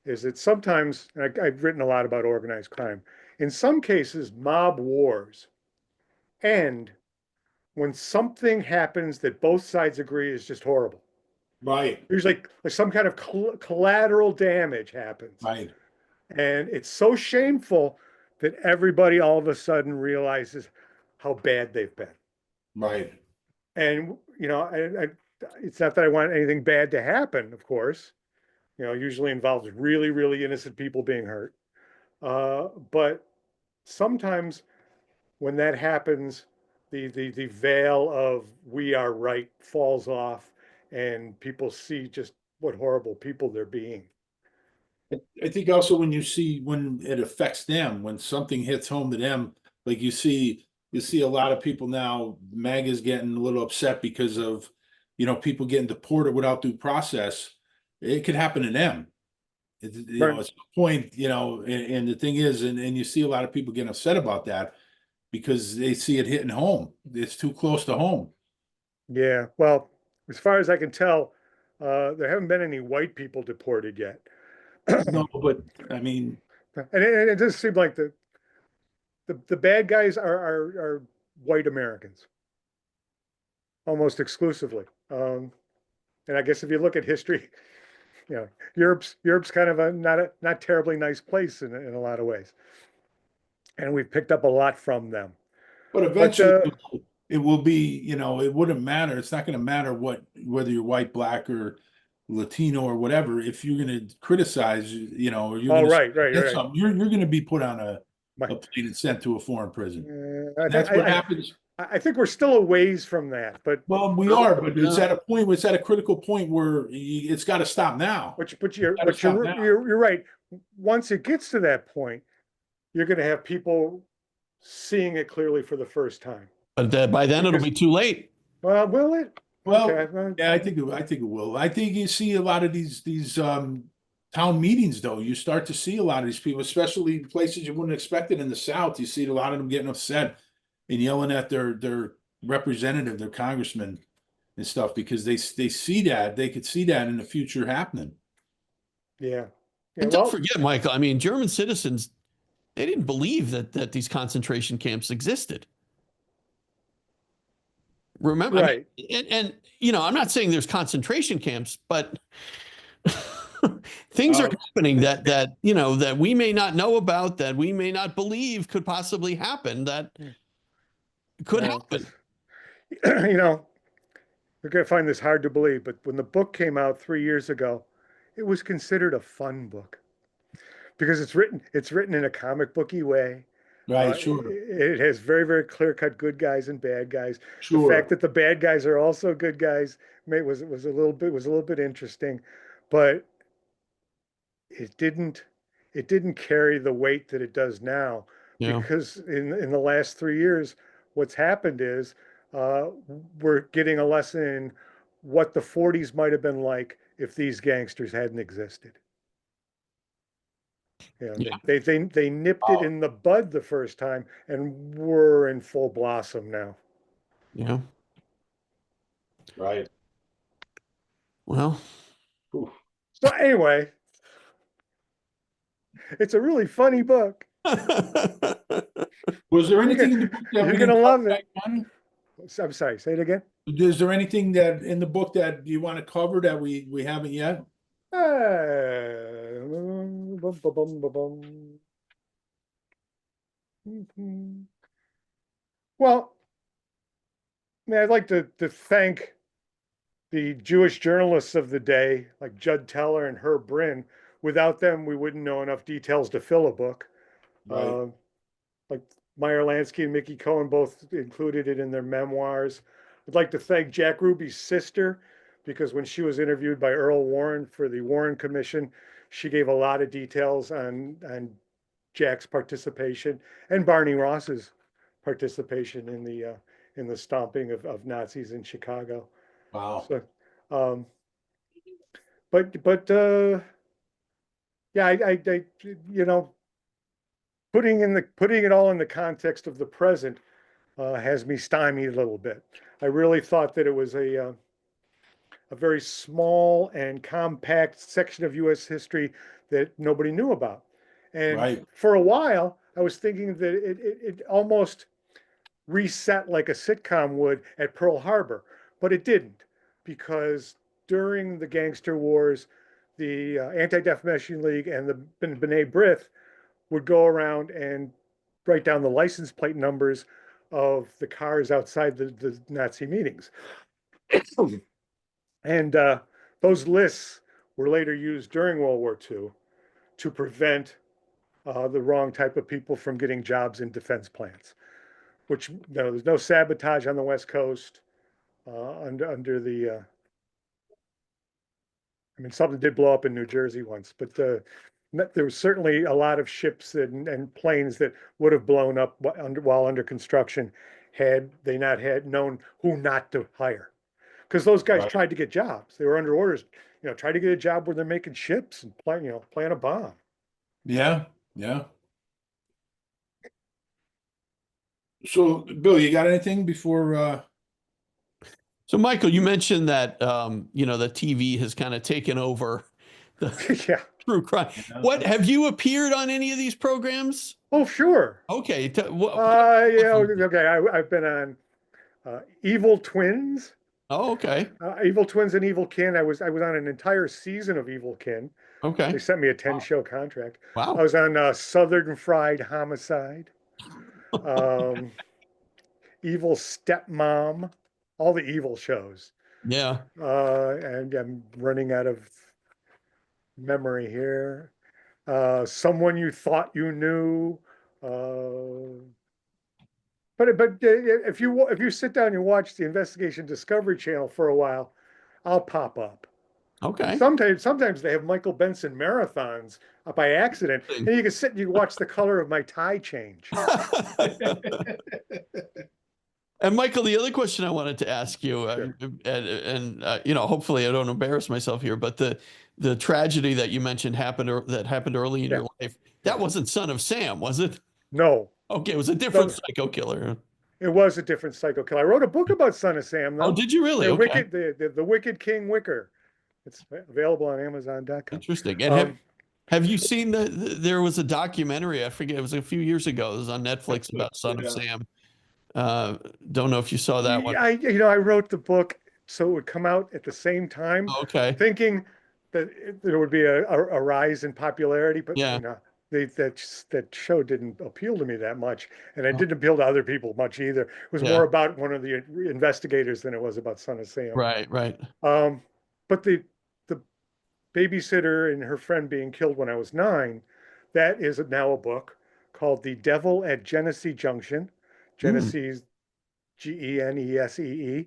is that sometimes, and I've written a lot about organized crime. In some cases, mob wars end when something happens that both sides agree is just horrible. Right. There's like some kind of collateral damage happens, Right. and it's so shameful that everybody all of a sudden realizes how bad they've been. Right. And it's not that I want anything bad to happen, of course. Usually involves really, really innocent people being hurt. But sometimes when that happens, the veil of "we are right" falls off, and people see just what horrible people they're being. I think also when it affects them, when something hits home to them, like you see a lot of people now, MAGA's getting a little upset because of, people getting deported without due process. It could happen to them. Right. It's a point, and the thing is, and you see a lot of people getting upset about that because they see it hitting home. It's too close to home. Yeah. Well, as far as I can tell, there haven't been any white people deported yet. No, but I mean, And it does seem like the bad guys are white Americans almost exclusively. And I guess if you look at history, Europe's kind of a not terribly nice place in a lot of ways, and we've picked up a lot from them. but But eventually it will be, it wouldn't matter. It's not going to matter whether you're white, black, or Latino or whatever. If you're going to criticize, or you're oh, going to right. something, you're going to be put on a My, plane and sent to a foreign prison. I And think that's what happens. I think we're still a ways from that, but Well, we are, but it's at a point. It's at a critical point where it's got to stop now. but you're Gotta but stop you're now. you're right. Once it gets to that point, you're going to have people seeing it clearly for the first time. But by then it'll be too late. Well, will it? Well, Okay. yeah, I think it will. I think you see a lot of these town meetings though. You start to see a lot of these people, especially places you wouldn't expect it in the South. You see a lot of them getting upset and yelling at their representative, their congressman and stuff because they see that they could see that in the future happening. Yeah. And don't forget, Michael, I mean, German citizens, they didn't believe that these concentration camps existed. Remember, right. I mean, and I'm not saying there's concentration camps, but things are happening that we may not know about, that we may not believe could possibly happen, that could happen. You're going to find this hard to believe, but when the book came out 3 years ago, it was considered a fun book because it's written in a comic booky way. Right, sure. It has very, very clear-cut good guys and bad guys. Sure. The fact that the bad guys are also good guys was a little bit interesting, but it didn't carry the weight that it does now Yeah. because in the last 3 years, what's happened is we're getting a lesson in what the 40s might have been like if these gangsters hadn't existed. You know, Yeah. they nipped it in the bud the first time, and we're in full blossom now. Yeah. Right. Well. Oof. So anyway, it's a really funny book. Was there You're anything gonna, in the book that you're we gonna didn't cover love it. back then? I'm sorry, say it again. Is there anything that in the book that you want to cover that we haven't yet? Bum, bum, bum, bum, bum. Well, man, I'd like to thank the Jewish journalists of the day, like Judd Teller and Herb Brin. Without them, we wouldn't know enough details to fill a book. Right. Like Meyer Lansky and Mickey Cohen both included it in their memoirs. I'd like to thank Jack Ruby's sister, because when she was interviewed by Earl Warren for the Warren Commission, she gave a lot of details on Jack's participation and Barney Ross's participation in the stomping of Nazis in Chicago. Wow. So, but yeah, I you know, putting it all in the context of the present has me stymied a little bit. I really thought that it was a very small and compact section of U.S. history that nobody knew about. And Right. for a while, I was thinking that it almost reset like a sitcom would at Pearl Harbor, but it didn't, because during the gangster wars, the Anti-Defamation League and the B'nai B'rith would go around and write down the license plate numbers of the cars outside the Nazi meetings. And those lists were later used during World War II to prevent the wrong type of people from getting jobs in defense plants, which there's no sabotage on the West Coast under the, I mean, something did blow up in New Jersey once, but there was certainly a lot of ships and planes that would have blown up while under construction had they not had known who not to hire. Because those guys Right. tried to get jobs. They were under orders, try to get a job where they're making ships and plant a bomb. Yeah. Yeah. So, Bill, you got anything before? So, Michael, you mentioned that the TV has kind of taken over the Yeah. true crime. What have you appeared on any of these programs? Oh, sure. Okay. Okay. I've been on Evil Twins. Oh, okay. Evil Twins and Evil Kin. I was on an entire season of Evil Kin. Okay. They sent me a 10-show contract. Wow. I was on Southern Fried Homicide, Evil Stepmom, all the evil shows. Yeah. And I'm running out of memory here. Someone You Thought You Knew. But if you sit down and watch the Investigation Discovery Channel for a while, I'll pop up. Okay. Sometimes they have Michael Benson marathons by accident, and you can sit and you watch the color of my tie change. And Michael, the other question I wanted to ask you, and hopefully I don't embarrass myself here, but the tragedy that you mentioned happened early in your life. That wasn't Son of Sam, was it? No. Okay, it was a different psycho killer. It was a different psycho killer. I wrote a book about Son of Sam, though. Oh, did you really? Okay. The Wicked King Wicker. It's available on Amazon.com. Interesting. And have you seen there was a documentary, I forget, it was a few years ago. It was on Netflix about Son of Sam. Don't know if you saw that one. I wrote the book so it would come out at the same time, thinking that there would be a rise in popularity, but that show didn't appeal to me that much, and it didn't appeal to other people much either. It was more about one of the investigators than it was about Son of Sam. Right. But the babysitter and her friend being killed when I was 9, that is now a book called The Devil at Genesee Junction. Genesee, Genesee.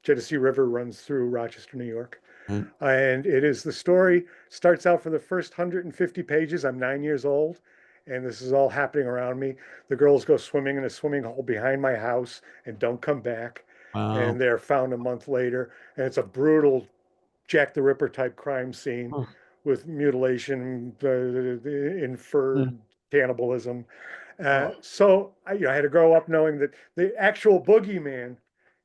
Genesee River runs through Rochester, New York. And it is the story, starts out for the first 150 pages. I'm 9 years old. and this is all happening around me. The girls go swimming in a swimming hole behind my house and don't come back. Wow. And they're found a month later, and it's a brutal Jack the Ripper type crime scene with mutilation, inferred cannibalism. So I had to grow up knowing that the actual boogeyman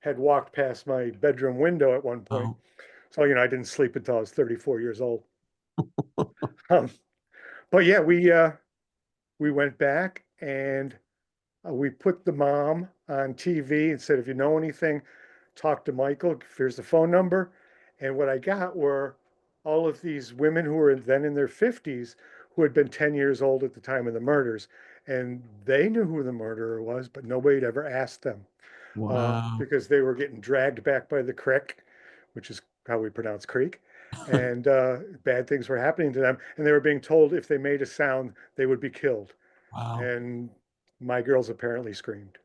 had walked past my bedroom window at one point. So, I didn't sleep until I was 34 years old. But yeah, we went back and we put the mom on TV and said, if you know anything, talk to Michael. Here's the phone number. And what I got were all of these women who were then in their 50s who had been 10 years old at the time of the murders. And they knew who the murderer was, but nobody had ever asked them. Wow. Because they were getting dragged back by the creek, which is how we pronounce creek. And bad things were happening to them. And they were being told if they made a sound, they would be killed. Wow. And my girls apparently screamed.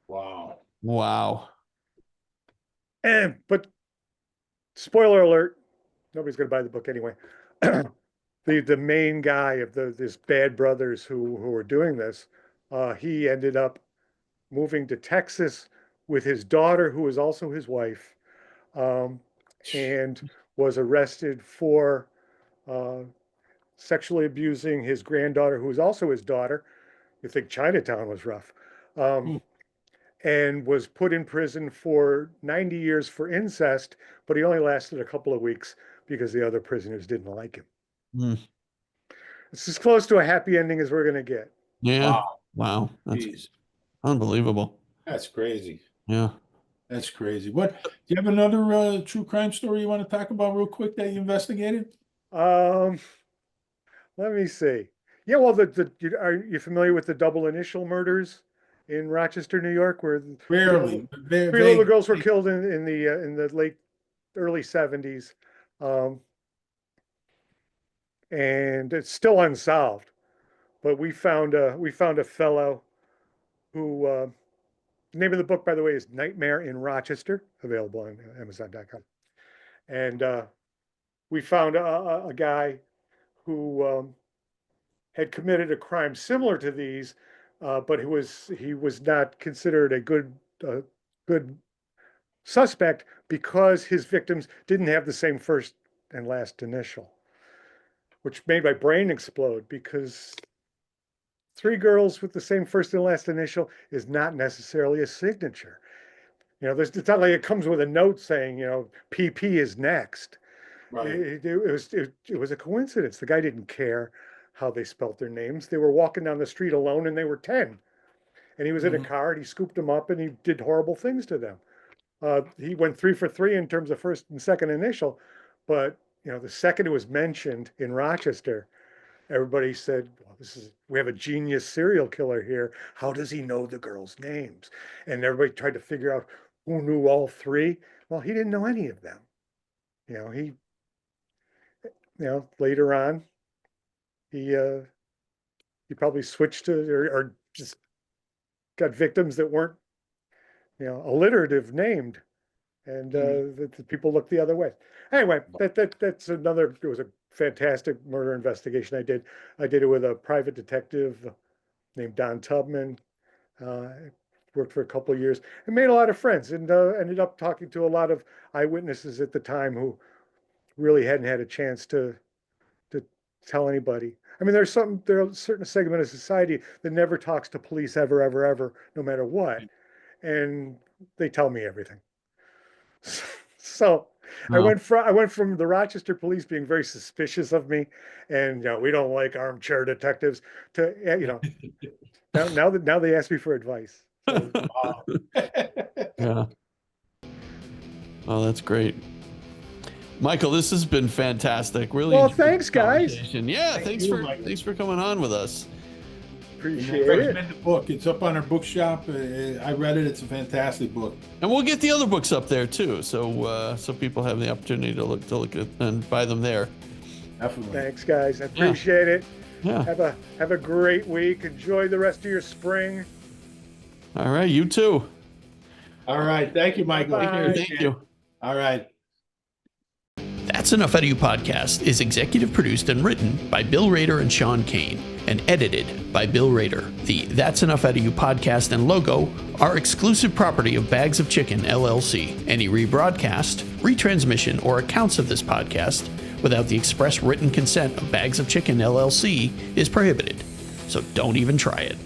Wow. Wow. But spoiler alert, nobody's going to buy the book anyway. The main guy of this Bad Brothers who were doing this, he ended up moving to Texas with his daughter, who was also his wife, and was arrested for sexually abusing his granddaughter, who was also his daughter. You think Chinatown was rough. And was put in prison for 90 years for incest, but he only lasted a couple of weeks because the other prisoners didn't like him. It's as close to a happy ending as we're going to get. Yeah. Wow. That's unbelievable. That's crazy. Yeah. That's crazy. What, do you have another true crime story you want to talk about real quick that you investigated? Let me see. Yeah, well, are you familiar with the double initial murders in Rochester, New York, where Barely. three little girls were killed in the early 70s, and it's still unsolved. But we found a fellow who the name of the book, by the way, is Nightmare in Rochester, available on Amazon.com. And we found a guy who had committed a crime similar to these, but he was not considered a good suspect because his victims didn't have the same first and last initial, which made my brain explode, because 3 girls with the same first and last initial is not necessarily a signature. It's not like it comes with a note saying, PP is next. Right. It was a coincidence. The guy didn't care how they spelt their names. They were walking down the street alone and they were 10. And he was in a car and he scooped them up and he did horrible things to them. He went 3 for 3 in terms of first and second initial. But, the second it was mentioned in Rochester, everybody said, well, we have a genius serial killer here. How does he know the girls' names? And everybody tried to figure out who knew all 3. Well, he didn't know any of them. Later on, he probably switched to or just got victims that weren't, alliterative named, and the people looked the other way. Anyway, that's another. It was a fantastic murder investigation I did. I did it with a private detective named Don Tubman. Worked for a couple of years and made a lot of friends, and ended up talking to a lot of eyewitnesses at the time who really hadn't had a chance to tell anybody. I mean, there are a certain segment of society that never talks to police ever, no matter what, and they tell me everything. So I went from the Rochester police being very suspicious of me, and we don't like armchair detectives, to now they ask me for advice. So, Yeah. Oh, that's great. Michael, this has been fantastic. Really. Well, thanks, guys. Yeah, thanks for coming on with us. Appreciate I it. recommend the book. It's up on our bookshop. I read it. It's a fantastic book. And we'll get the other books up there too, so people have the opportunity to look at and buy them there. Definitely. Thanks, guys. I appreciate it. Yeah. Have a great week. Enjoy the rest of your spring. All right, you too. All right. Thank you, Michael. Bye. Thank you. All right. That's Enough Out of You podcast is executive produced and written by Bill Rader and Sean Kane and edited by Bill Rader. The That's Enough Out of You podcast and logo are exclusive property of Bags of Chicken, LLC. Any rebroadcast, retransmission, or accounts of this podcast without the express written consent of Bags of Chicken, LLC is prohibited. So don't even try it.